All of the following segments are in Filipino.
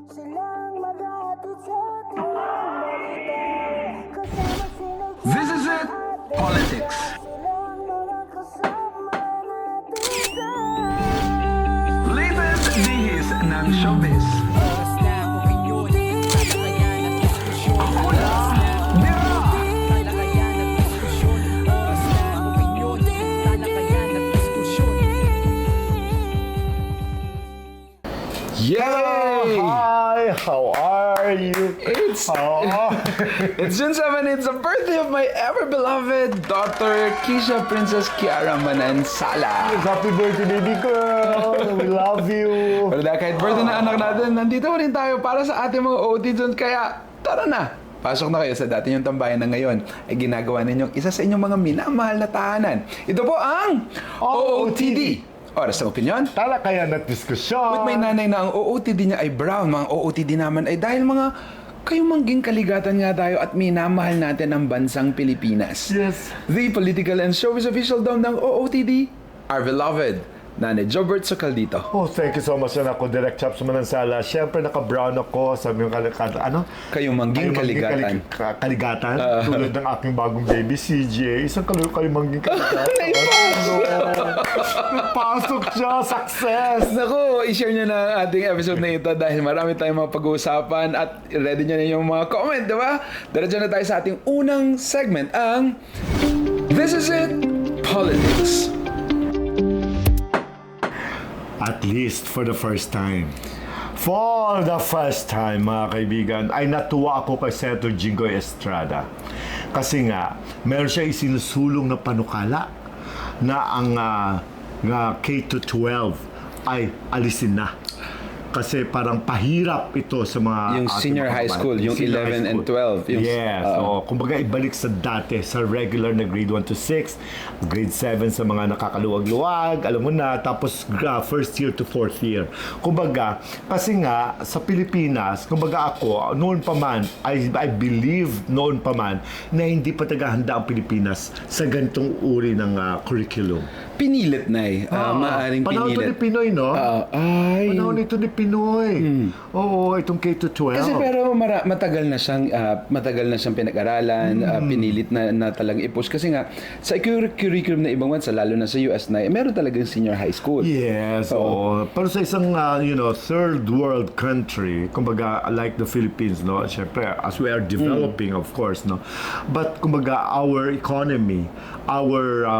This is it, politics. Latest dihis ng showbiz. Yay! Hi, how are you? It's Oh, it's June 7. It's the birthday of my ever-beloved daughter, Keisha Princess Kiara Manansala. happy birthday, baby girl. We love you. Pero dahil kahit birthday na anak natin, nandito pa rin tayo para sa ating mga OOTDs. Kaya tara na! Pasok na kayo sa dati yung tambayan na ngayon ay ginagawa ninyong isa sa inyong mga minamahal na tahanan. Ito po ang OOTD. Oras ng opinyon. Talakayan at diskusyon. With may nanay na ang OOTD niya ay brown, mga OOTD naman ay dahil mga kayumangging kaligatan nga tayo at minamahal natin ang bansang Pilipinas. Yes. The political and showbiz official dome ng OOTD, our beloved Nanay Jobert Socaldito. Oh, thank you so much na ako, Direct Chaps Manansala. Siyempre, naka-brown ako. Sabi yung Kayumangging kaligatan. Kaligatan. Tulad ng aking bagong baby, CJ. Isang kayumangging kaligatan. Pasok siya. Success. Naku, i-share nyo na ang ating episode na ito dahil marami tayong mga pag-uusapan at ready nyo na yung mga comment, di ba? Diretso na tayo sa ating unang segment, ang This is it, Politics. At least for the first time. For the first time, mga kaibigan, ay natuwa ako kay Senator Jinggoy Estrada. Kasi nga, meron siya isinusulong na panukala na ang K-12 ay alisin na. Kasi parang pahirap ito sa mga Yung ating senior mga high kababayan. school, yung Senior 11 high and school. 12. Yung, Yes. Kumbaga ibalik sa dati, sa regular na grade 1 to 6, grade 7 sa mga nakakaluwag-luwag, alam mo na, tapos first year to fourth year. Kumbaga, kasi nga, sa Pilipinas, kumbaga ako, noon pa man, I believe noon pa man, na hindi pa tagahanda ang Pilipinas sa ganitong uri ng curriculum. Pinilit na eh. Maaring Panahon ito ni pinilit. Pinoy, no? Ay. Panahon ito ni Pinoy. Oo, itong K-12. Kasi pero matagal na siyang pinag-aralan, pinilit na talagang i-push kasi nga sa curriculum na ibang bansa lalo na sa US na meron talagang senior high school. Yes, oo. Pero sa isang third world country, kumbaga like the Philippines, no, syempre as we are developing, of course, no. But kumbaga our economy, our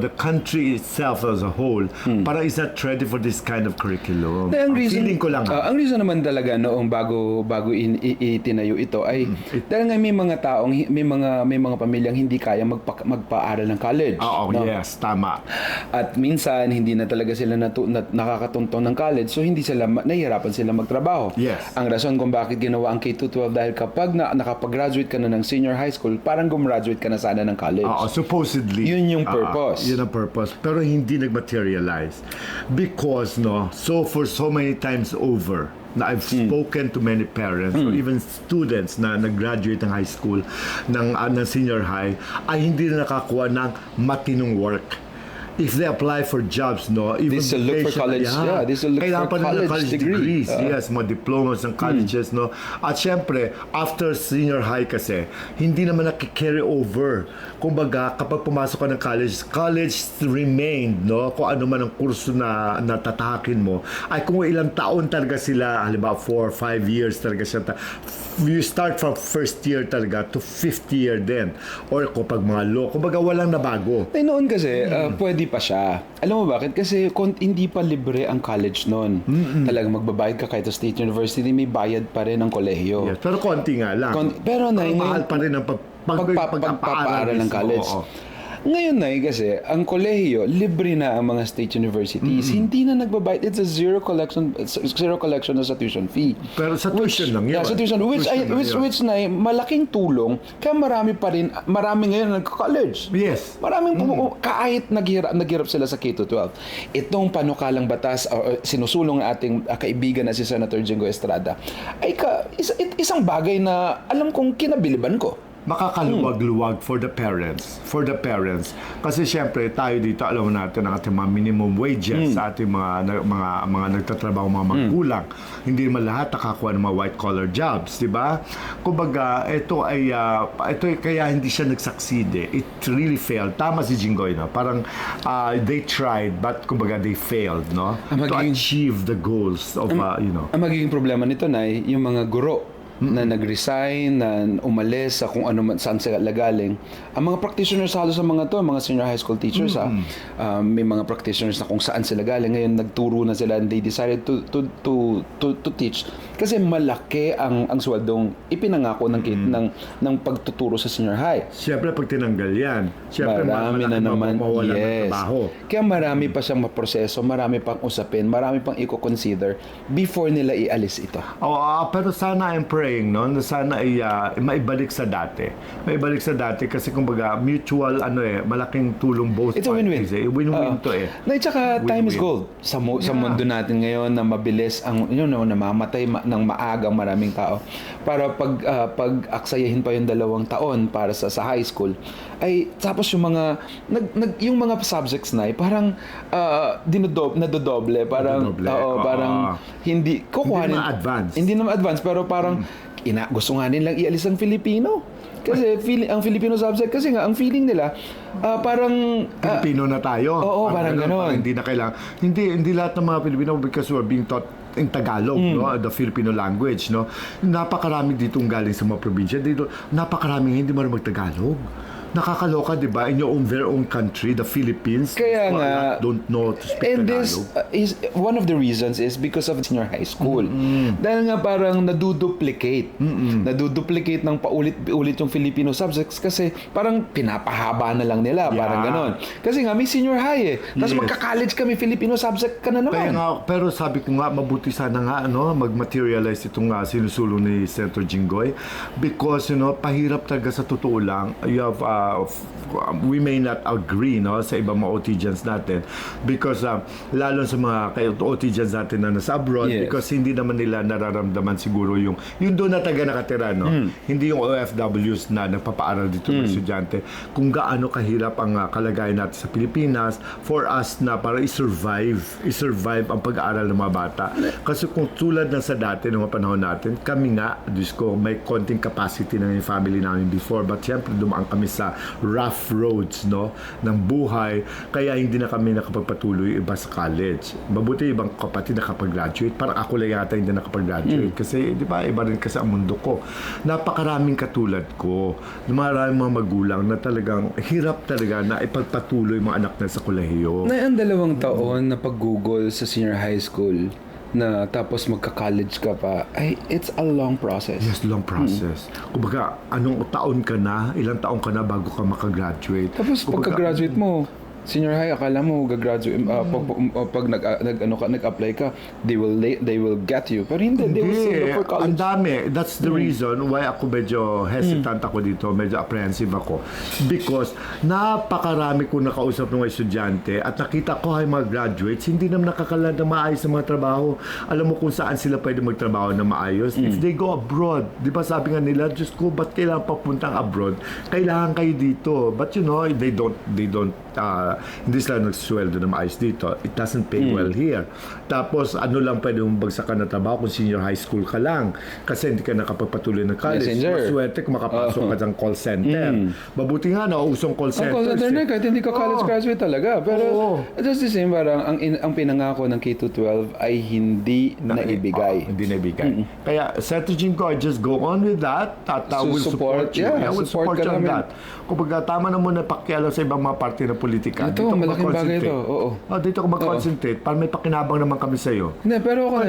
the country itself as a whole, para is not ready for this kind of curriculum. Ang reason, feeling ko lang. ang reason naman talaga noong bago itinayo ito ay dahil nga may mga taong may mga pamilyang hindi kaya magpaaral ng college. Oo, no? yes, tama. At minsan hindi na talaga sila nakakatuntong ng college, so hindi sila nahihirapan sila magtrabaho. Yes. Ang rason kung bakit ginawa ang K-12 dahil kapag nakapag-graduate ka na ng senior high school, parang gumraduate ka na sana ng college. Oo, supposedly. Yun yung purpose. Yun ang purpose. Pero hindi nag-materialize. Because, so for so many times over, na I've spoken to many parents or even students na nag-graduate ng high school, ng senior high, ay hindi na nakakuha ng matinong work. If they apply for jobs, even They still look for college, they still look kailangan for pa nila college degrees. Yes, mga diplomas ng colleges, At syempre, after senior high kasi, hindi naman naki-carry over. Kumbaga, kapag pumasok ka ng college remained, kung ano man ang kurso na natatahakin mo, ay kung ilang taon talaga sila, halimbawa 4 or 5 years talaga siya, you start from first year talaga to fifth year din. Or kapag mga law, kumbaga walang nabago. Eh noon kasi, pwede pa siya. Alam mo bakit? Kasi hindi pa libre ang college noon. Talagang magbabayad ka kahit sa State University, may bayad pa rin ang kolehiyo. Yes, pero konti nga lang. Pero mahal pa rin ang pagpapaaral ng college. Oo. Ngayon na kasi, ang kolehiyo, libre na ang mga state universities. Hindi na nagbabayad. It's a zero collection na sa tuition fee. Pero sa tuition lang yun. Yeah, sa tuition. Which na malaking tulong. Kaya marami ngayon nagka-college. Yes. Maraming kahit naghirap sila sa K-12. Itong panukalang batas sinusulong ng ating kaibigan na si Senator Jinggoy Estrada ay isang bagay na alam kong kinabiliban ko. makakaluwag-luwag for the parents. Kasi syempre tayo dito alam natin ang ating mga minimum wages sa ating mga nagtatrabaho, mga magulang. Hindi naman lahat nakakuha ng mga white collar jobs, di ba? Kumbaga ito ay kaya hindi siya nag-succeed eh. It really failed. Tama si Jinggoy, no? Parang they tried but kumbaga they failed, no? To achieve the goals of Ang magiging problema nito na yung mga guro na nag-resign, na umalis sa kung ano man, saan sila galing. Ang mga practitioners halos sa mga to, mga senior high school teachers, may mga practitioners na kung saan sila galing. Ngayon nagturo na sila and they decided to teach kasi malaki ang sweldong ipinangako ng pagtuturo sa senior high. Siyempre pag tinanggal yan, siyempre marami na naman, mawawalan ng trabaho. Kaya marami pa siyang maproseso, marami pang usapin, marami pang i-consider before nila ialis ito. Pero sana I'm praying, no, na sana ay maibalik sa dati. Maibalik sa dati kasi kumbaga mutual malaking tulong both It's a win-win. parties. Win-win to eh. Na tsaka time is Win-win. gold sa mundo natin ngayon na mabilis ang namamatay ng maaga maraming tao. Para pag-aksayahin pa yung 2 taon para sa high school ay tapos yung mga subjects na parang nadodoble parang parang hindi kukuhanin Hindi naman advanced. pero parang gusto nga nilang ialis ang Filipino. Kasi ang Filipino subject kasi nga ang feeling nila parang Pilipino na tayo. Oo, parang ganon. Parang hindi na kailangan. Hindi lahat ng mga Pilipino because we're being taught in Tagalog, no, the Filipino language, no. Napakarami ditong galing sa mga probinsya. Dito napakaraming hindi marunong mag-Tagalog. Nakakaloka, di ba? In your very own country, the Philippines, Kaya a nga, lot don't know to speak and Tagalog. this is one of the reasons is because of senior high school. Dahil nga parang naduduplicate ng paulit-ulit yung Filipino subjects kasi parang pinapahaba na lang nila, parang ganon. Kasi nga may senior high eh. Tapos magka-college kami, Filipino subject ka na Kaya naman. nga, pero sabi ko nga, mabuti sana nga, mag-materialize itong sinusulong ni Senator Jinggoy because, pahirap talaga sa totoo lang. You have, we may not agree, sa ibang mga OTGens natin because, lalo sa mga OTGens natin na nasa abroad, because hindi naman nila nararamdaman siguro yung doon na taga nakatira, Hindi yung OFWs na nagpapaaral dito ng estudyante, kung gaano kahirap ang kalagayan natin sa Pilipinas for us na para i-survive ang pag-aaral ng mga bata. Kasi kung tulad na sa dati ng mga panahon natin, kami nga, Diyos ko, may konting capacity na yung family namin before, but syempre dumaan kami sa rough roads, ng buhay, kaya hindi na kami nakapagpatuloy iba sa college. Mabuti ibang kapatid nakapag-graduate, parang ako lang yata hindi nakapag-graduate kasi, di ba, iba rin kasi ang mundo ko. Napakaraming katulad ko, maraming mga magulang na talagang hirap talaga na ipagpatuloy mga anak na sa kolehiyo. Na ang 2 taon na pag-google sa senior high school na tapos magka-college ka pa, it's a long process. Yes, long process. Kumbaga, ilang taon ka na bago ka makagraduate. Tapos pagka-graduate mo, senior high, akala mo gagraduate pag nag-apply ka, they will get you. Pero hindi, they will send you for college. Ang dami. That's the reason why ako medyo hesitant ako dito, medyo apprehensive ako. Because napakarami ko nakausap ng mga estudyante at nakita ko ay mga graduates, hindi naman nakakalad na maayos sa mga trabaho. Alam mo kung saan sila pwede magtrabaho na maayos. If they go abroad, di ba sabi nga nila, Diyos ko, ba't kailangan papuntang abroad? Kailangan kayo dito. But they don't hindi sila nagsweldo na maayos dito. It doesn't pay well here. Tapos, lang pwede mong bagsakan na trabaho kung senior high school ka lang. Kasi hindi ka nakapagpatuloy ng college. Maswerte kung makapasok ka ng call center. Mabuti nga, usong call center. Ang call center na, kahit hindi ka college graduate talaga. Pero, just the same, parang ang pinangako ng K-12 ay hindi naibigay. Hindi naibigay. Kaya, Senator Jinggoy, just go on with that. At we'll support you. Yeah, We'll support you on namin. that. Kung tama na muna pakialam sa ibang mga parte ng politika. Ito, malaking bagay ito. Oo. Dito ako mag-concentrate para may pakinabang naman kami sa iyo. Hindi, pero ako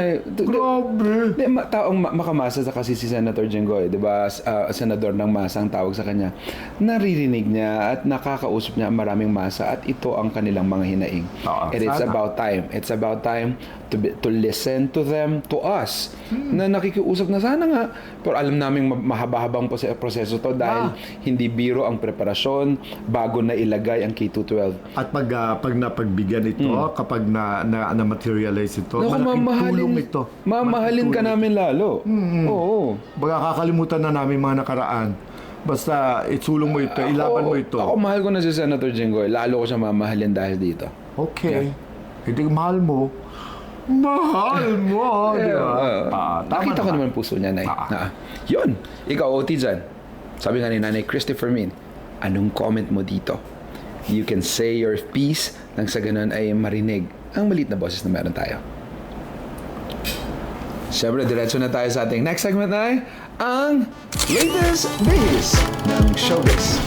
Grabe! taong makamasa sa kasi si Senator Jinggoy, di ba, senador ng masa ang tawag sa kanya, naririnig niya at nakakausap niya ang maraming masa at ito ang kanilang mga hinaing. And it's about time. It's about time to listen to them, to us, na nakikiusap na sana nga. Pero alam namin mahaba-habang proseso to dahil hindi biro ang preparasyon bago na ilagay ang K-12. At pag napagbigyan ito, kapag na-materialize ito, malaking tulong ito. Mamahalin ka namin lalo. Oo. Baga kakalimutan na namin mga nakaraan. Basta itulong mo ito, ilaban mo ito. Ako mahal ko na si Senator Jinggoy. Lalo ko siya mamahalin dahil dito. Okay. Hindi mahal mo. Mahal mo, di ba? Nakita ko naman puso niya, Nay. Yun. Ikaw, OT dyan. Sabi nga ni Nanay Christopher Min, anong comment mo dito? You can say your piece nang sa ganun ay marinig ang maliit na boses na meron tayo. Siyempre, diretso na tayo sa ating next segment na ang latest bihis ng showbiz.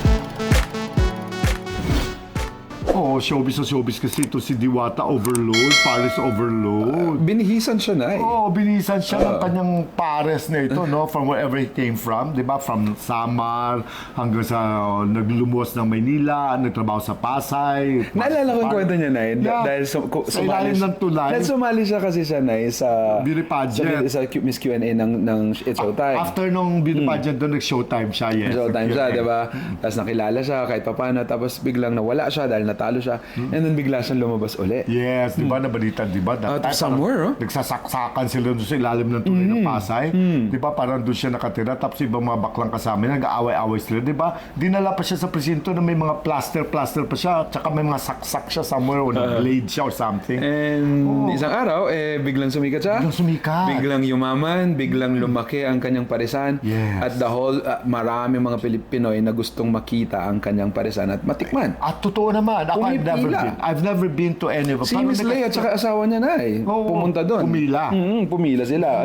Oo, showbiz kasi ito si Diwata overload, Paris overload. Binihisan siya, Nay. Oo, binisan siya ng kanyang pares na ito, no? From wherever he came from, di ba? From Samar hanggang sa naglumuwas ng Maynila, nagtrabaho sa Pasay. Naalala ko yung kwento niya, Nay. Yeah. Dahil Sa ilalim ng tulay. Dahil sumali siya kasi siya, Nay, sa Beauty pageant. Sa Miss Q&A ng It's Showtime. After nung beauty pageant doon, nag-showtime siya, yes. Showtime siya, di ba? Tapos nakilala siya kahit papano, tapos biglang nawala siya dahil natalo siya. And then bigla siyang lumabas uli. Yes, di ba? Nabalitan, di ba? Out of somewhere, oh. Nagsasaksakan sila doon sa ilalim ng tulay ng Pasay. Di ba? Parang doon siya nakatira. Tapos ibang mga baklang kasama, nag-aaway-aaway sila, di ba? Dinala pa siya sa presinto na may mga plaster pa siya. Tsaka may mga saksak siya somewhere o nag-blade siya or something. And isang araw, biglang sumikat siya. Biglang sumikat. Biglang yumaman, biglang lumaki ang kanyang parisan. Yes. At the whole, marami mga Pilipinoy na gustong makita ang kanyang parisan at matikman. At totoo naman, ako Pumipila. I've never been to any of Si Miss Leia at saka asawa niya na pumunta doon. Pumila. Pumila sila.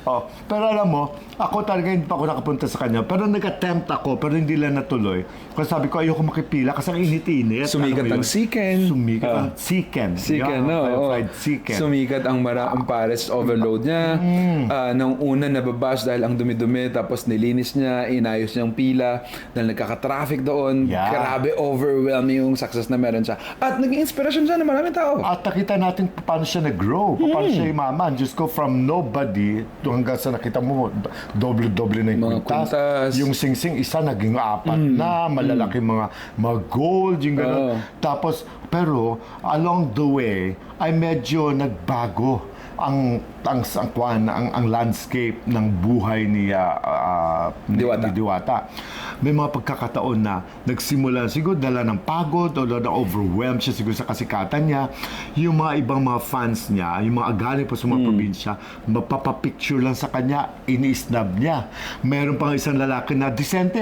Oh, pero alam mo, ako talaga hindi pa ako nakapunta sa kanya. Pero nag-attempt ako, pero hindi lang natuloy. Kasi sabi ko, ayoko makipila kasi ang init-init. Sumikat ang Siken. Sumikat ang Siken. Siken, no? Fried Siken. Sumikat ang Paris overload niya. Nung una nababash dahil ang dumi-dumi, tapos nilinis niya, inayos niyang pila, dahil nagkaka-traffic doon. Yeah. Grabe, overwhelming yung success na meron siya. At naging inspirasyon siya ng maraming tao. At nakita natin paano siya nag-grow, paano siya yumaman. Just go from nobody to hanggang sa nakita mo, doble-doble na yung Mga kwintas. Yung sing-sing, isa naging 4 na, malalaki mga gold, yung gano'n. Tapos, pero along the way, ay medyo nagbago ang landscape ng buhay ni Diwata. May mga pagkakataon na nagsimula siguro dala ng pagod o na overwhelmed siya siguro sa kasikatan niya. Yung mga ibang mga fans niya, yung mga agaling pa sa mga probinsya, mapapapicture lang sa kanya, ini-snub niya. Meron pang isang lalaki na decente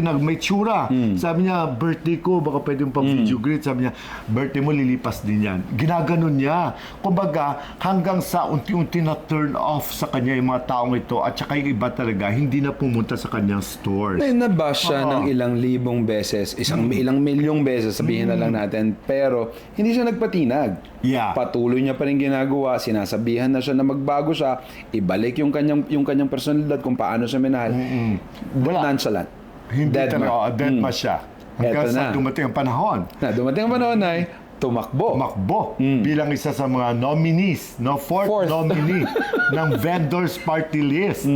na may tsura. Sabi niya, birthday ko, baka pwede mo pang video greet. Sabi niya, birthday mo, lilipas din yan. Ginaganon niya. Kumbaga, hanggang sa unti-unti na turn off sa kanya yung mga taong ito at saka yung iba talaga hindi na pumunta sa kanyang stores. Nabash siya ng ilang libong beses, ilang milyong beses, sabihin na lang natin, pero hindi siya nagpatinag. Yeah. Patuloy niya pa rin ginagawa, sinasabihan na siya na magbago siya, ibalik yung kanyang personalidad kung paano siya minahal. Wala. Nonchalant. Hindi talaga, dead ma siya. Hanggang Eto sa na. dumating ang panahon. Dumating ang panahon ay tumakbo. Bilang isa sa mga nominees, fourth nominee ng vendors party list.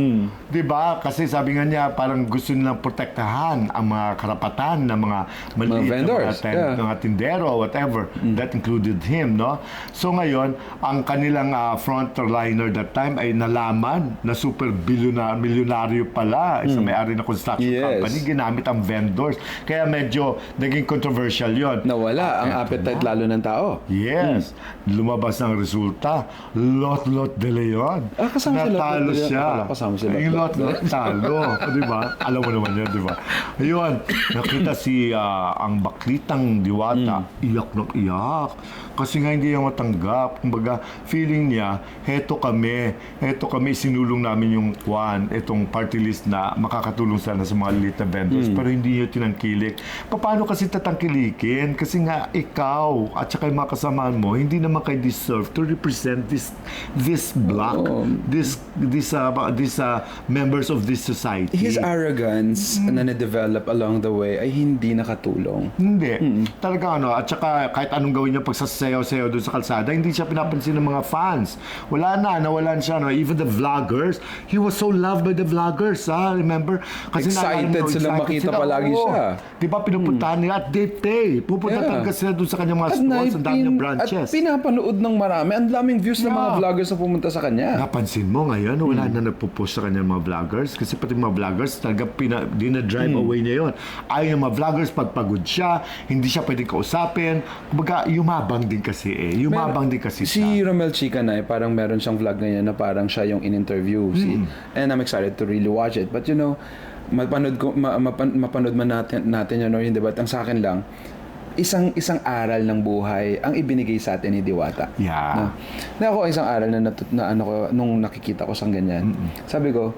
'Di ba? Kasi sabi nga niya parang gusto nilang protektahan ang mga karapatan ng mga maliit vendors, mga tindero, whatever. That included him, no? So ngayon, ang kanilang frontliner that time ay nalaman na super milyonaryo pala, isang may-ari na construction company, ginamit ang vendors. Kaya medyo naging controversial 'yon. nawala ang appetite lalo ng tao. Yes. Lumabas ang resulta. Lot de Leon. Kasama si Lot Natalo de Leon. siya. Akala kasama si Lot Yung de Lot talo. Di ba? Alam mo naman yun, di ba? Ayun. Nakita si ang baklitang Diwata. Iyak ng iyak. Kasi nga hindi niya matanggap. Kumbaga, feeling niya, heto kami, sinulong namin yung itong party list na makakatulong sana sa mga elite na vendors. Pero hindi niya tinangkilik. Paano kasi tatangkilikin? Kasi nga, ikaw at saka yung mga kasamaan mo, hindi naman kayo deserve to represent this block, this members of this society. His arrogance na na-develop along the way ay hindi nakatulong. Hindi. Talaga at saka kahit anong gawin niya pagsasayaw-sayaw doon sa kalsada, hindi siya pinapansin ng mga fans. Nawalan siya. Even the vloggers, he was so loved by the vloggers, remember? Kasi Excited sila makita palagi siya. Di ba pinupuntahan nila at they pay. Pupunta talaga sila doon sa kanyang mga festivals, ang dami ng at branches. pinapanood ng marami. Ang daming views ng mga Yeah. vloggers na pumunta sa kanya. Napansin mo ngayon, wala na nagpo-post sa kanya mga vloggers. Kasi pati mga vloggers, talaga dinadrive away niya yun. Ayaw yung mga vloggers, pagpagod siya, hindi siya pwedeng kausapin. Kumbaga, yumabang din kasi Yumabang din kasi Si siya. Romel Chicanay, parang meron siyang vlog ngayon na parang siya yung in-interview. And I'm excited to really watch it. But you know, mapanood man natin yan or hindi. But ang sa akin lang, isang aral ng buhay ang ibinigay sa atin ni Diwata. Yeah. Na ako isang aral na ano ko nung nakikita ko sang ganyan. Sabi ko,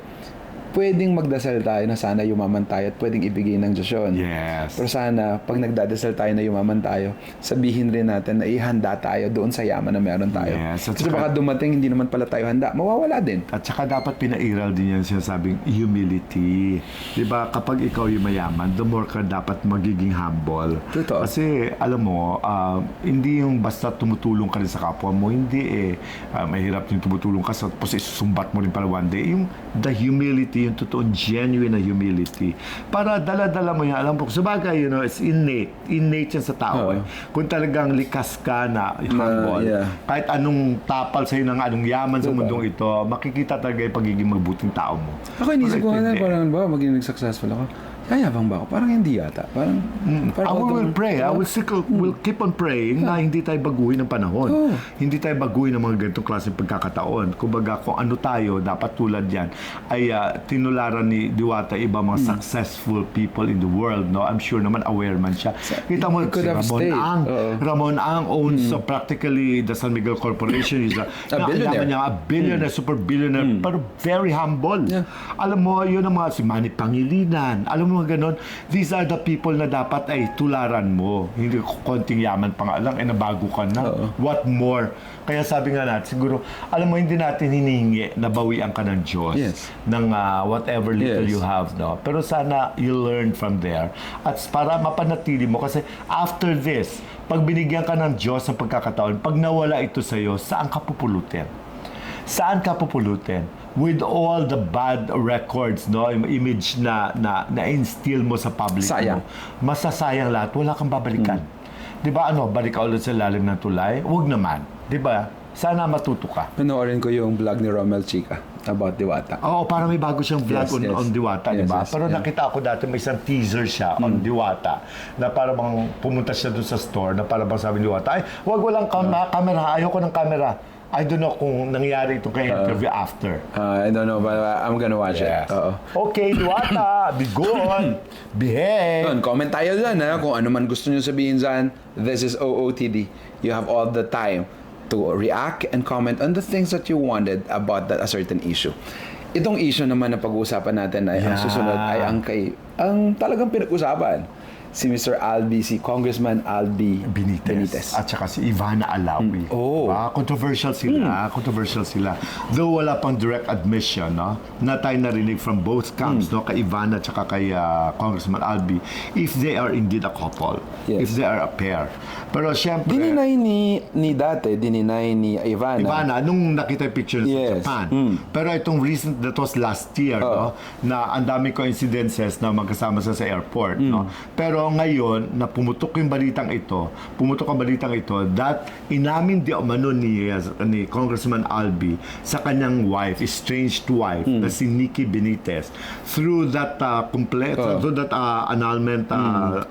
pwedeng magdasal tayo na sana yumaman tayo at pwedeng ibigay ng Diyos yun. Yes. Pero sana, pag nagdadasal tayo na yumaman tayo, sabihin rin natin na ihanda tayo doon sa yaman na meron tayo. Yes, at Kasi saka- baka dumating, hindi naman pala tayo handa. Mawawala din. At saka dapat pinairal din yan sinasabing humility. Diba, kapag ikaw yung mayaman, the more ka dapat magiging humble. Totoo. Kasi, alam mo, hindi yung basta tumutulong ka rin sa kapwa mo, hindi mahirap yung tumutulong ka tapos isusumbat mo rin pala one day. Yung the humility, yung totoong genuine na humility. Para dala-dala mo yan. Alam mo, sabagay, it's innate. Innate yan sa tao. Oo. Kung talagang likas ka na humble, yeah. kahit anong tapal sa'yo ng anong yaman sa mundong ito, makikita talaga yung pagiging mabuting tao mo. Ako inisip ko Correct, nga hindi. parang ba, maging successful ako. Yayabang ba ako? Parang hindi yata. Parang I will pray. I will keep on praying na hindi tayo baguhin ng panahon. Oo. Hindi tayo baguhin ng mga ganitong klaseng pagkakataon. Kumbaga, kung ano tayo, dapat tulad yan, ay tinularan ni Diwata iba mga successful people in the world. No? I'm sure naman aware man siya. Kita mo, He could si have Ramon stayed. Ang. Oo. Ramon Ang owns practically the San Miguel Corporation. He's billionaire. Niya, a billionaire, super billionaire, pero very humble. Yeah. Alam mo, yun ang mga si Manny Pangilinan. Alam mo mga ganon. These are the people na dapat ay tularan mo. Hindi konting yaman pa nga lang, nabago ka na. What more? Kaya sabi nga natin, siguro, alam mo, hindi natin hinihingi na bawian ka ng Diyos. Yes. Ng whatever little Yes. you have. No? Pero sana you learn from there. At para mapanatili mo. Kasi after this, pag binigyan ka ng Diyos ng pagkakataon, pag nawala ito sa'yo, saan ka pupulutin? Saan ka pupulutin? With all the bad records, no, yung image na instill mo sa public Sayang. mo, masasayang lahat, wala kang babalikan. 'Di ba balik ka ulit sa lalim ng tulay? Huwag naman, 'di ba? Sana matuto ka. Panoorin ko yung vlog ni Romel Chica about Diwata. Oo, para may bago siyang vlog Yes, yes. on Diwata, Yes, di ba? yes, Pero yeah. nakita ako dati may isang teaser siya on Diwata na para bang pumunta siya doon sa store na para bang sabi ni Diwata, ay, wag walang camera, ayoko ng camera. I don't know kung nangyari ito kay interview after. I don't know, but I'm gonna watch it. Oo. Okay, Diwata, be good, behave. Yun, comment tayo dyan kung ano man gusto nyo sabihin dyan. This is OOTD. You have all the time to react and comment on the things that you wanted about a certain issue. Itong issue naman na pag-uusapan natin ay ang Yeah. susunod ay ang talagang pinag-usapan. Si Mr. Albi, si Congressman Albi Benitez. At saka si Ivana Alawi. Oh. Controversial sila. Controversial sila. Though wala pang direct admission, no? Na tayo narinig from both camps, no? Kay Ivana at saka kay Congressman Albi, if they are indeed a couple. Yes. If they are a pair. Pero syempre, Dininay ni dati, dininay ni Ivana. Ivana, nung nakita yung picture sa Yes. Japan. Pero itong recent, that was last year, no? Na ang daming coincidences na magkasama sa airport, no? Pero ngayon, na pumutok ang balitang ito, that inamin di umano ni Congressman Albi sa kanyang wife, estranged wife, na si Nikki Benitez, through that annulment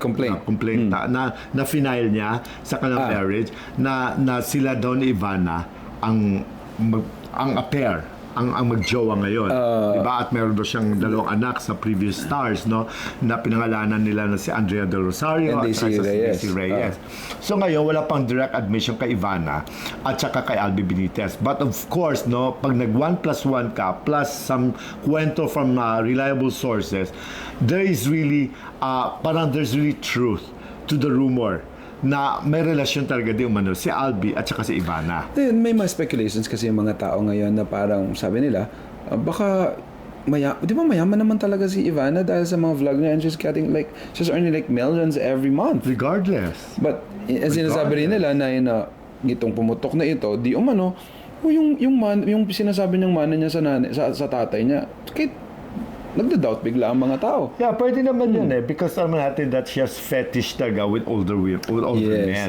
Complaint. na final niya sa kanyang marriage na sila daw ni Ivana ang affair, ang magjowa ngayon. Diba? At meron daw siyang dalawang anak sa previous stars, no? Na pinangalanan nila na si Andrea Del Rosario And at Daisy saka si Reyes. Daisy Reyes. So ngayon, wala pang direct admission kay Ivana at saka kay Albi Benitez. But of course, no, pag nag 1+1 ka, plus some kwento from reliable sources, there is really, there's really truth to the rumor na may relasyon talaga di umano si Albi at saka si Ivana. Then, may mga speculations kasi yung mga tao ngayon na parang sabi nila, baka di ba mayaman naman talaga si Ivana dahil sa mga vlog niya and she's earning like millions every month. Regardless. But as sinasabi rin nila na itong pumutok na ito, di umano, yung sinasabi niyang mana niya sa tatay niya, kahit nagda-doubt bigla ang mga tao. Yeah, pwede naman yun because alam natin that she has fetish talaga with older men.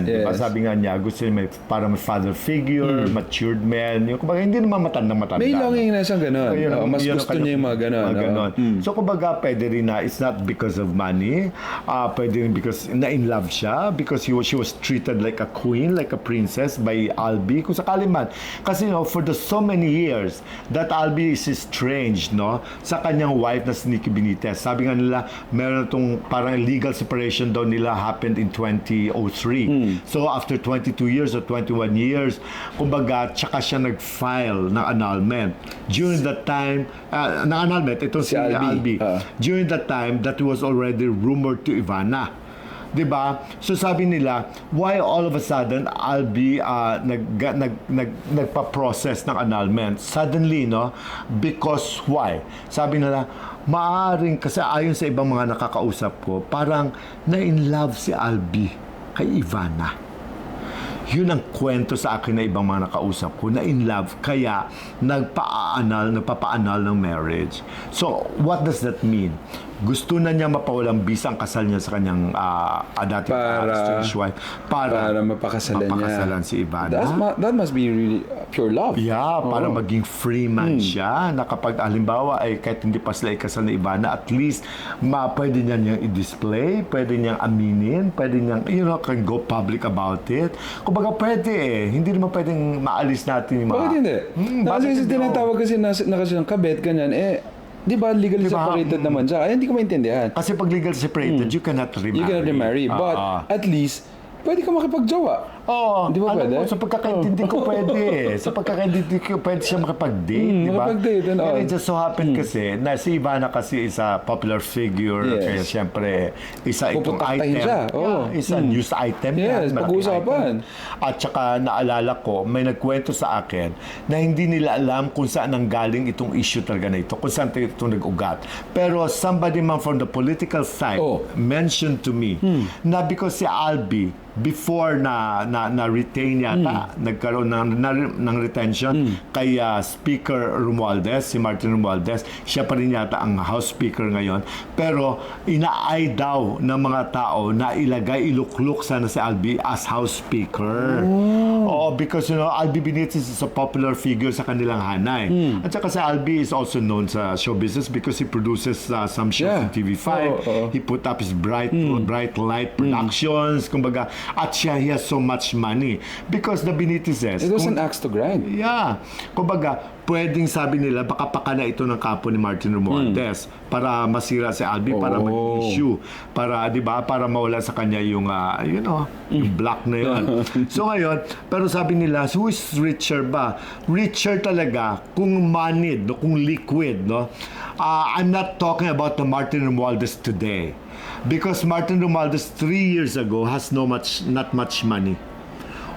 Diba? Yes. Sabi nga niya, gusto niya parang may father figure, matured men. Yung, kumbaga, hindi naman matanda. May longing na siyang gano'n. Mas gusto niya yung mga gano'n. So, kumbaga, pwede rin na it's not because of money. Pwede rin because na-in love siya, because she was treated like a queen, like a princess by Albi. Kung sakali man. Kasi, for the so many years that Albi is estranged, sa kanyang wife na si Nikki Benitez. Sabi nga nila, meron itong parang legal separation daw nila happened in 2003. So, after 22 years or 21 years, kumbaga, tsaka siya nag-file ng annulment. During that time, ng annulment, itong si Albi. During that time, that was already rumored to Ivana. Diba? So sabi nila, why all of a sudden Albi nagpa-process ng annulment? Suddenly, because why? Sabi nila, maaaring kasi ayon sa ibang mga nakakausap ko, parang na-in love si Albi kay Ivana. Yun ang kwento sa akin na ibang mga nakausap ko na in love, kaya nagpapa-annul ng marriage. So, what does that mean? Gusto na niya mapawalang bisa ang kasal niya sa kanyang dating estranged wife para mapakasalan si Ivana. That must be really pure love. Yeah, para maging free man siya na kapag halimbawa ay kahit hindi pa sila ikasal na Ivana, at least pwede niyang i-display, pwede niyang aminin, pwede niyang, can go public about it. Kumbaga pwede hindi naman pwedeng maalis natin yung mga... Bakit hindi? Kasi tinatawag kasi na kasi ng kabet, ganyan, di ba legally separated naman siya? Ay, hindi ko maintindihan. Kasi pag legal separated, you cannot remarry. You cannot remarry, but at least, pwede ka makipagjowa. Oo. Di ba pwede? Sa pagkakaintindi ko pwede. Sa pagkakaintindi ko pwede siya makipag-date, di ba? Makipag-date and all. It just so happen kasi na si Ivana kasi is a popular figure. Yes. Kaya siyempre, isa itong Pupuntahin item. siya. Yeah, isa news item. Yes, malaking pag-uusapan. item. At saka naalala ko, may nagkwento sa akin na hindi nila alam kung saan nanggaling itong issue talaga na ito, kung saan ito nag-ugat. Pero somebody man from the political side mentioned to me na because si Albi, before na retain yata, nagkaroon ng retention kay Speaker Romualdez, si Martin Romualdez, siya pa rin yata ang House Speaker ngayon. Pero inaay daw ng mga tao na ilukluk sana si Albi as House Speaker. Oo, because Albi Benitez is a popular figure sa kanilang hanay. At saka si Albi is also known sa show business because he produces some shows in TV5. He put up his Bright Light Productions, kumbaga. At he has so much money because the Benitezes. It was an axe to grind. Yeah. Kumbaga, pwedeng sabi nila, baka pakana ito ng kapo ni Martin Romualdez para masira si Albi, para mag-issue, para, di ba, para mawala sa kanya yung, yung black na yun. So ngayon, pero sabi nila, who is richer ba? Richer talaga kung moneyed, kung liquid, I'm not talking about the Martin Romualdez today. Because Martin Romualdez 3 years ago has not much money.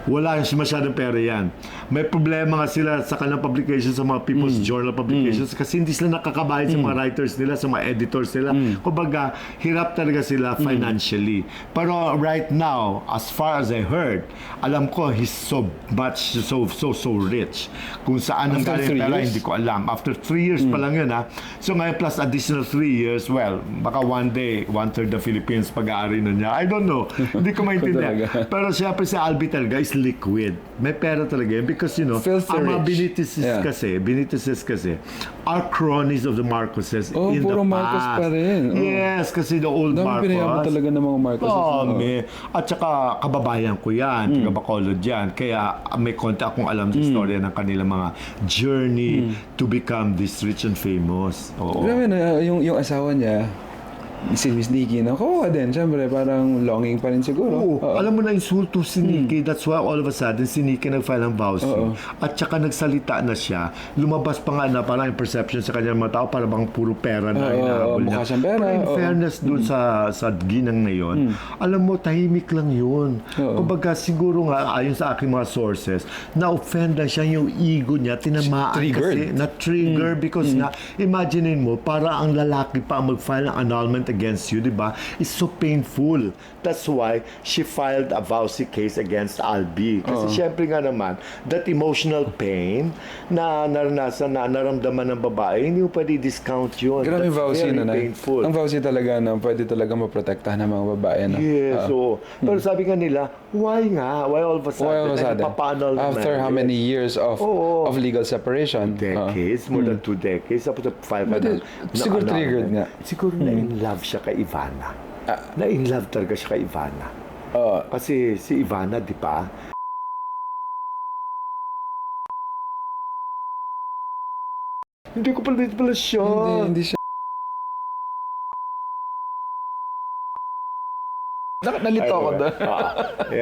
Wala masyadong pera yan. May problema nga sila sa kanilang publications, sa mga People's Journal publications, kasi hindi sila nakakabayad sa mga writers nila, sa mga editors nila. Kumbaga, hirap talaga sila financially. Pero right now, as far as I heard, alam ko, he's so rich. Kung saan ang galing pera, hindi ko alam. After 3 years pa lang yun, ha? So ngayon, plus additional 3 years, well, baka one day, 1/3 ng Philippines pag-aari na niya. I don't know. Hindi ko maintindihan. Pero siyempre si Albi talaga is liquid. May pera talaga yun because ang mga Benitezes kasi are cronies of the Marcoses in the past. Marcos pa rin. Yes, kasi the old Marcos. Pinayaman talaga ng mga Marcoses. At saka kababayan ko yan, taga Bacolod yan. Kaya may konti akong alam sa istorya ng kanilang mga journey to become this rich and famous. Grabe na, yung asawa niya, si Miss Nikki, kawawa din. Siyempre, parang longing pa rin siguro. Alam mo na insulto si Nikki. That's why all of a sudden, si Nikki nag-file ng vowsy. At saka nagsalita na siya. Lumabas pa nga na parang yung perception sa kanyang mga tao, parang bang puro pera na hinahabol niya. Mukha siyang pera. Pero in fairness dun sa ginang na yun, alam mo, tahimik lang yun. Kumbaga, siguro nga, ayon sa aking mga sources, na-offend lang siya yung ego niya, tinamaan kasi, na-trigger because nga, imaginein mo, para ang lalaki pa ang mag-file ng annulment against you, di ba? It's so painful. That's why she filed a vowsy case against Albi. Kasi syempre nga naman, that emotional pain na naramdaman ng babae, hindi mo pwede discount yun. Grabe That's vowsy very na painful. Ang vowsy talaga na pwede talaga maprotektahan ng mga babae. No? Yes, oo. Pero sabi nga nila, why nga? Why all of a sudden? Why all of a sudden? Nagpapanal na After how many years of Oo. of legal separation? Decades, more than 2 decades. Tapos na-file ka But na. siguro triggered nga. Siguro na in love siya kay Ivana. Na in love talaga siya kay Ivana. Kasi si Ivana, di ba? Hindi ko pala siya. Hindi siya. Nalito ako doon.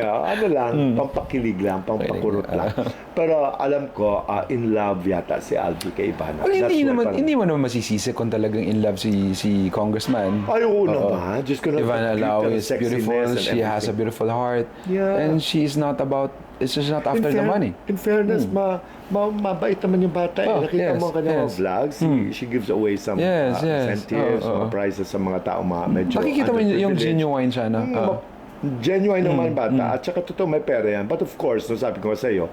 Ano lang, pampakilig lang, pampakurot lang. Pero alam ko, in love yata si Albi kay Ivana. Well, That's why parang- hindi mo naman masisisi kung talagang in love si Congressman. Ay, oo naman. Just gonna Ivana Lau cute and is beautiful. sexiness and She has a everything. beautiful heart. Yeah. And she's not about, it's just not after the money. In fairness, mabait naman yung bata. Oh, Nakita yes, mo ang kanyang mga yes. vlogs. She gives away some Yes, yes. incentives, Oo, mga prizes sa mga tao medyo Makikita mo yung underprivileged. genuine siya, no? Genuine naman bata. At saka totoo, may pera yan. But of course, no, sabi ko sa iyo,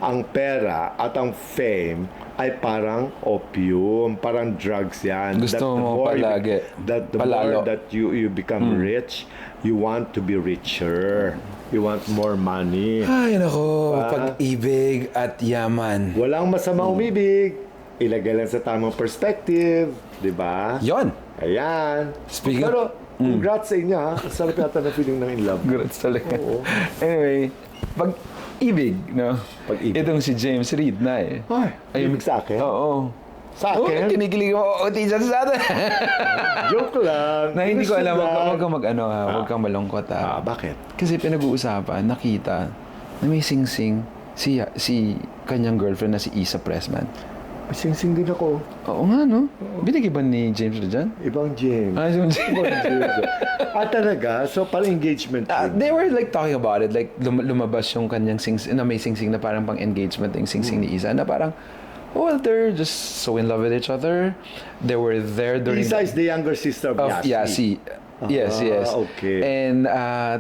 ang pera at ang fame ay parang opium, parang drugs yan. Gusto the mo more palagi. the Palalo. more that you become rich, you want to be richer. You want more money. Ay, nako. Pag-ibig at yaman. Walang masama umibig. Ilagay lang sa tamang perspective. Di ba? Yon. Ayan. Speaking- Pero, congrats sa inyo ha. Ang sarap yata na feeling ng in love. Congrats talaga. Oo. Anyway, pag-ibig, no? Pag-ibig. Itong si James Reid na eh. Ay, ibig sa akin? Oo. Sa akin? Kinikilig mo o teacher sa atin. Joke lang. Na hindi ko Gusto alam, lang. huwag kang mag-ano ha, huwag kang malungkot ha. Bakit? Kasi pinag-uusapan, nakita na may sing-sing si kanyang girlfriend na si Isa Pressman. Sing-sing din ako. Oo nga, no? Binigay ba ni James Reid dyan? Ibang James. Ah, si Ibang James. Talaga? So, parang engagement ring. They were like talking about it, like lumabas yung kanyang na may sing-sing na parang pang engagement yung sing-sing ni Isa na parang, well, they're just so in love with each other. They were there during Isa is the younger sister of Yasi. Yasi. Yes, yes. Okay. And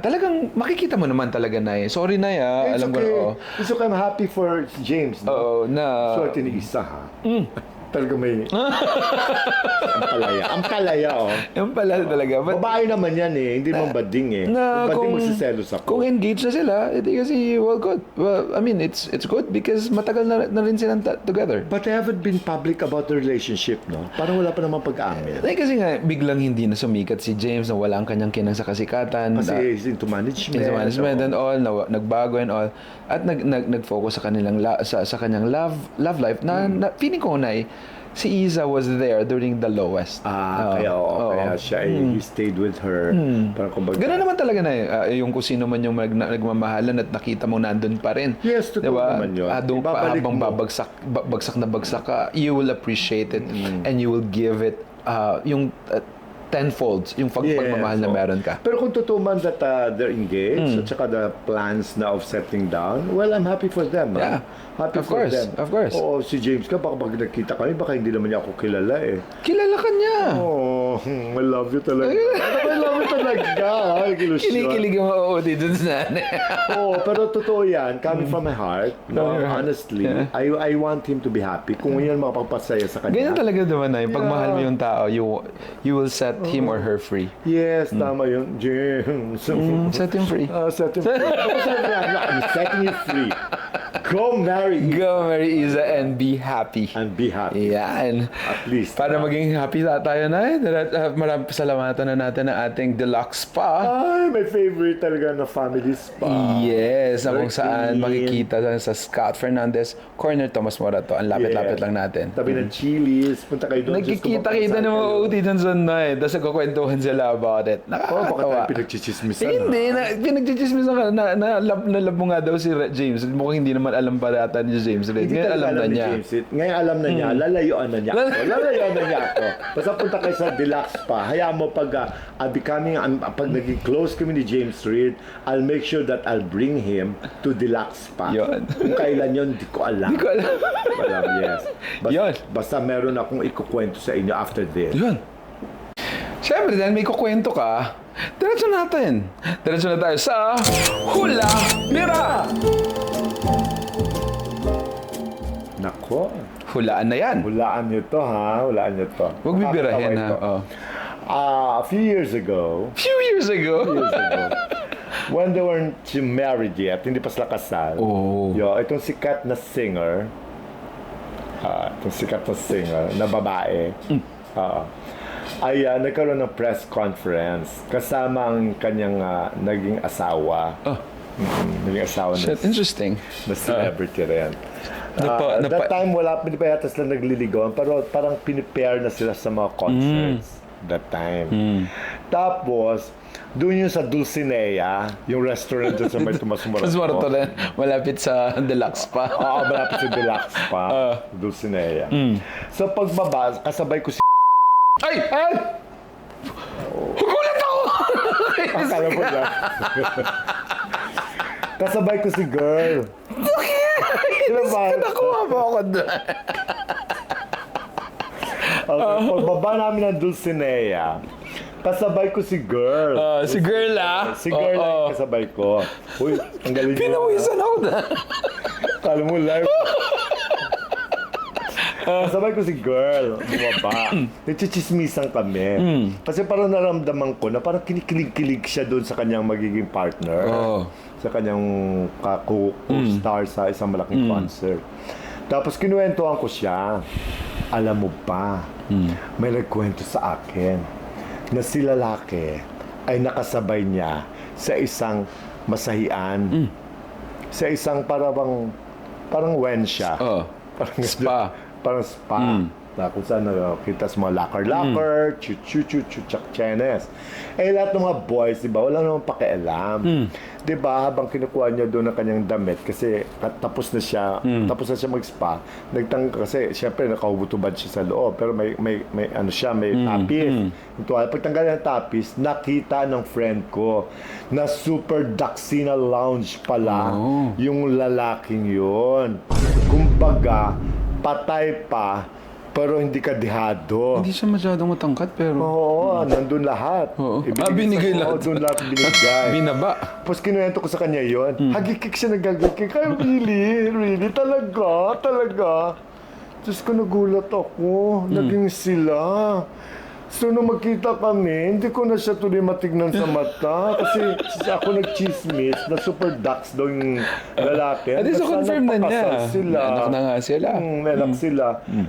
talagang makikita mo naman talaga na sorry na It's alam okay. ko na It's okay. I'm happy for James. No? oo, na Swerte ni Isa, ha? Talaga may... Ang palaya, oh. yung pala talaga. But, Babae naman yan eh. Hindi man bading eh. na Kung bading magsiselos ako. kung engaged na sila, edi kasi, well, good. Well, I mean, it's good because matagal na rin silang together. But they haven't been public about the relationship, no? Parang wala pa namang pag-amin. Eh, kasi nga, biglang hindi na sumikat si James na wala ang kanyang kinang sa kasikatan. Kasi he's into management. Into management no? and all, nagbago and all. At nag-focus sa kanilang sa kanyang love life na feeling ko na si Isa was there during the lowest. Kaya siya he stayed with her. Parang kumbaga. Ganun naman talaga na yung kung sino man yung nagmamahalan at nakita mo nandun pa rin. Yes, totoo naman yun. Doon pa Ibabalik habang mo. bagsak ka, you will appreciate it and you will give it yung tenfolds yung pagmamahal na meron ka. Pero kung totoo man that they're engaged at saka the plans na of settling down, well, I'm happy for them. Yeah. Happy Of for course, them. of course. Oo, si James ka, baka pag nakita kami, baka hindi naman niya ako kilala eh. Kilala ka niya. Oh, I love you talaga. I love you talaga. Ay, kilusyon. Kinikilig yung OOD dun sa Oo, pero totoo yan. Coming from my heart, no, From your heart. honestly, Yeah. I want him to be happy. Kung yan makapagpasaya sa kanya. Ganyan talaga naman na pag mahal mo yung tao, you will set him or her free. Yes, tama yun. James. Set him free. Set him free. I'm setting you free. Go marry Go marry Isa and be happy. and be happy. Yan. At least. Para maging happy tayo na maraming pasalamatan na natin ang ating deluxe spa. Ay, my favorite talaga na family spa. Yes, na kung Very saan clean. makikita sa Scott Fernandez, corner Tomas Morato. Ang lapit-lapit lang natin. Tabi ng Chili's. Punta kayo doon. just Nagkikita-kita ng mga OT dun sa night. Tapos nagkukwentuhan sila about it. Oh, baka Nakakatawa. tayo pinagchichismisan. Hindi, pinagchichismisan ka. Na-love mo nga daw si James. Mukhang hindi naman alam pa yata ni James. Hindi Ngayon talaga alam na ni niya. James it. Ngayon alam na niya. Lalayuan na niya ako. Lalayuan na niya ako. Basta punta kayo sa deluxe pa. Hayaan mo pag pag naging close kami ni James Reid, I'll make sure that I'll bring him to deluxe pa. Yun. Kung kailan yun, di ko alam. Hindi ko alam. Yes. Yun. Basta meron akong ikukwento sa inyo after this. Yun. Siyempre, dahil may kukwento ka, diretso natin. Diretso na tayo sa Hula Mira! Nako. Hulaan na yan. Hulaan nyo to, ha? Hulaan nyo to. Huwag bibirahin, ha? Nakakatawa ito. Oh. A few years ago, Few years ago. when they weren't married yet, hindi pa sila kasal. Oh. Itong sikat na singer, na babae, ay nagkaroon ng press conference kasama ang kanyang naging asawa. Oh. Naging asawa Shit, interesting. na celebrity rin. Napa- That time, hindi pa yata sila nagliligawan, pero parang pinipare na sila sa mga concerts. That time. Tapos, doon yung sa Dulcinea, yung restaurant dyan sa may Tomas Morato. Mas Morato rin. Malapit sa Deluxe pa. Oo, malapit sa Deluxe pa. Dulcinea. So, pagbaba, kasabay ko si Ay! Ay! Gulat ako! Akala ko lang. Kasabay ko si girl. Sino ba? Nakuha mo ako doon. Okay, pagbaba namin ng Dulcinea, kasabay ko si girl. Si girl, Si girl Oo. lang kasabay ko. Uy, ang galing mo. Pinawisan ako doon. Kala mo live. Kasabay ko si girl, bumaba. Nagchichismisan kami. Kasi parang naramdaman ko na parang kinikilig-kilig siya doon sa kanyang magiging partner. Oo. Sa kanyang co-star sa isang malaking concert. Tapos kinuwentuhan ko siya. Alam mo ba, may nagkwento sa akin na si lalaki ay nakasabay niya sa isang masahian. Sa isang parang wen siya. Oo. Parang Spa. Parang spa. Na kung saan nakita sa mga locker-locker, chuchuchuchuchak-chenes. Eh, lahat ng mga boys, di ba, wala namang pakialam. Di ba, habang kinukuha niya doon ang kanyang damit, kasi tapos na siya mag-spa, nagtangka kasi, syempre, nakahubutubad siya sa loob, pero may tapis. Pagtanggal ng tapis, nakita ng friend ko na super Daxina Lounge pala yung lalaking yun. Kumbaga, patay pa, pero hindi ka dihado. Hindi siya masyadong matangkat, pero... Oo, nandun lahat. Oo. Oo, Binigay lahat. doon lahat binigay. Binaba. Tapos kinuwento ko sa kanya yun. Hagikik siya, nagagikik. Ay, really, talaga. Tapos ko nagulat ako. Naging sila. So, nung magkita kami, hindi ko na siya tuloy matignan sa mata. Kasi ako nag-chismis na super ducks daw yung lalaki. At least Basta confirm na niya. nagpakasal sila. May anak na nga sila. May anak sila.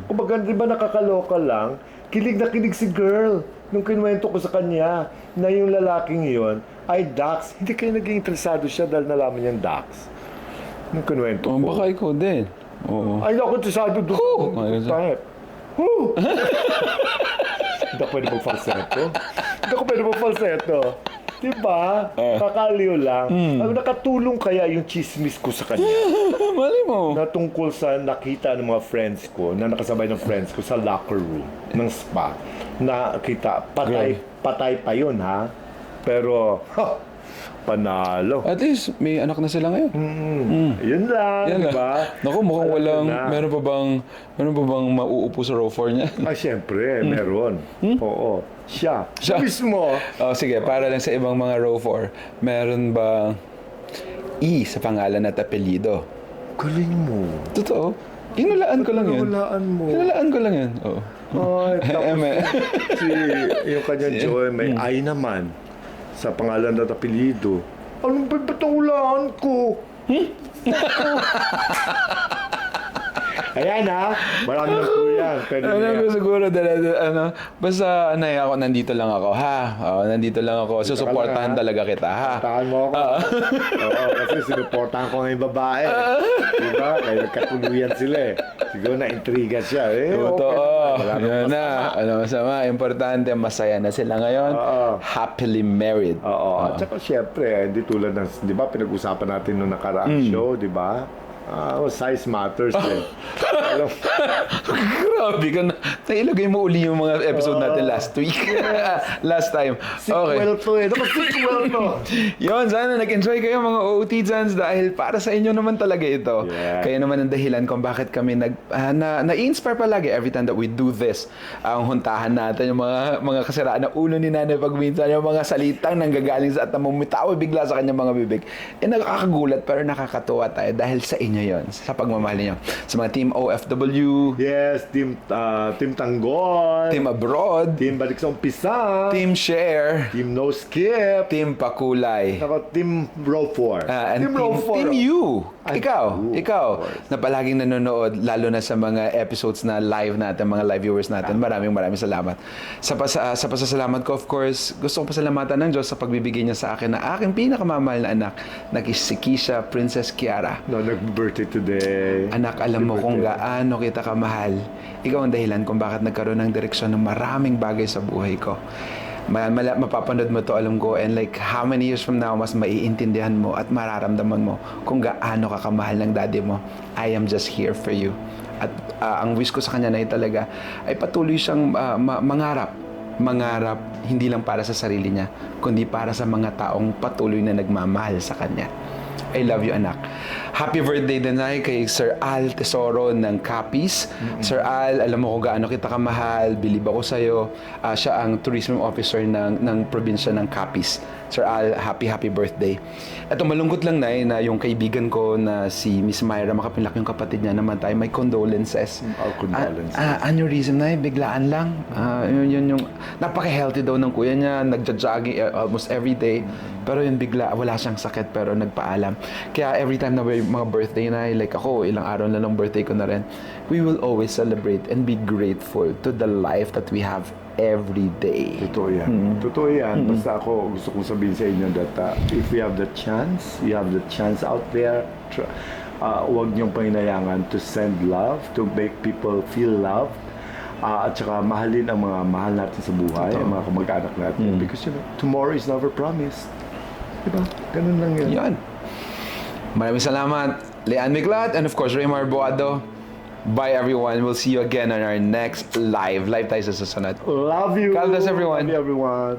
Kumbaga, di ba nakakaloka lang? Kilig na kilig si girl nung kinuwento ko sa kanya na yung lalaking yon ay Dax. Hindi kayo naging interesado siya dahil nalaman niyang Dax. Nung kinuwento ko. Baka ikaw din. Oo. Ay, ako interesado doon. Kahit. Hindi ako pwede mag-falsetto. Diba? Kakaliw lang. Ang nakatulong kaya yung chismis ko sa kanya. Mali mo. Na tungkol sa nakita ng mga friends ko, na nakasabay ng friends ko sa locker room ng spa. Nakita, patay pa yun, ha? Pero, panalo. At least, may anak na sila ngayon. Yun lang, Yan diba? Naku, mukhang Alam walang... na. Meron pa bang mauupo sa row 4 niya? Ay, syempre, meron. Oo. Siya mismo. Oh, sige, para lang sa ibang mga row 4, meron ba E sa pangalan at apelyido? Galing mo. Totoo. Inulaan ko lang yun. Inulaan mo. Inulaan ko lang yun. Oo. Ay, tapos yung kanyang Joy, may ay naman sa pangalan at apelyido. Anong pagpatulaan ko? Ayan, ha? Marami ng kuya. Pwede Alam ko niya. siguro basta ako, nandito lang ako, ha? Nandito lang ako. Susuportahan ha? talaga kita, ha? Tahan mo ako. Oo, kasi sinuportahan ko ng babae. Diba? Kaya nagkatuluyan sila eh. Siguro na-intriga siya. Totoo. Wala nang Yan na. Ano masama. Importante, masaya na sila ngayon. Happily married. Oo. At saka syempre, hindi tulad ng, di ba, pinag-usapan natin nung nakaraang show, di ba? Size matters eh. alam. Grabe ka na. Nailagay mo uli yung mga episode natin last week. Last time. Okay. Sequel to eh. Naka-sequel to. Yun, sana nag-enjoy kayo mga OOTzans dahil para sa inyo naman talaga ito. Yeah. Kaya naman ang dahilan kung bakit kami na-inspire palagi every time that we do this. Ang huntahan natin, yung mga kasiraan na ulo ni nanay pag minsan, yung mga salitang nanggagaling sa at namumitaw bigla sa kanyang mga bibig. Nakakagulat pero nakakatuwa tayo dahil sa inyo yon, sa pagmamahal niyo. Sa mga Team OFW, Yes, Team Tanggol. Team Abroad, Team Balik sa Umpisa. Team Share, Team No Skip. Team Pakulay. Nako, Team Row 4. And team you. Ikaw, na palaging nanonood, lalo na sa mga episodes na live natin, mga live viewers natin. Maraming salamat. Sa pasasalamat ko, of course, gusto kong pasalamatan ng Diyos sa pagbibigay niya sa akin na aking pinakamamahal na anak, na si Kisha Princess Kiara. No, nag-birthday today. Anak, alam mo kung gaano kita kamahal. Ikaw ang dahilan kung bakit nagkaroon ng direksyon ng maraming bagay sa buhay ko. Mapapanood mo to, alam ko, and like how many years from now, mas maiintindihan mo at mararamdaman mo kung gaano ka kamahal ng daddy mo. I am just here for you. At ang wish ko sa kanya na talaga ay patuloy siyang mangarap, hindi lang para sa sarili niya, kundi para sa mga taong patuloy na nagmamahal sa kanya. I love you, anak. Happy birthday din ay kay Sir Al Tesoro ng Capiz. Sir Al, alam mo kung gaano kita kamahal, believe ako sa'yo. Siya ang tourism officer ng probinsya ng Capiz. Sir Al, happy birthday. Ito, malungkot lang na yung kaibigan ko na si Miss Myra Makapilak, yung kapatid niya naman tayo, may condolences. Our condolences. Aneurysm na biglaan lang. Yun yung napaka-healthy daw ng kuya niya, nagja-jogging almost every day. Pero yun bigla, wala siyang sakit pero nagpaalam. Kaya every time na may mga birthday na, like ako, ilang araw na lang birthday ko na rin, we will always celebrate and be grateful to the life that we have every day. Totoo yan. Totoo yan. Basta ako, gusto kong sabihin sa inyo that if you have the chance, out there, huwag niyong panginayangan to send love, to make people feel loved, at saka mahalin ang mga mahal natin sa buhay, ang mga kamag-anak natin. Because tomorrow is never promised. Diba? Ganun lang yan. Yan. Maraming salamat, Leanne Miclat, and of course, Raymar Boado. Bye everyone. We'll see you again on our next live. Live tayo sa susunod. Love you. God bless everyone. Love you everyone.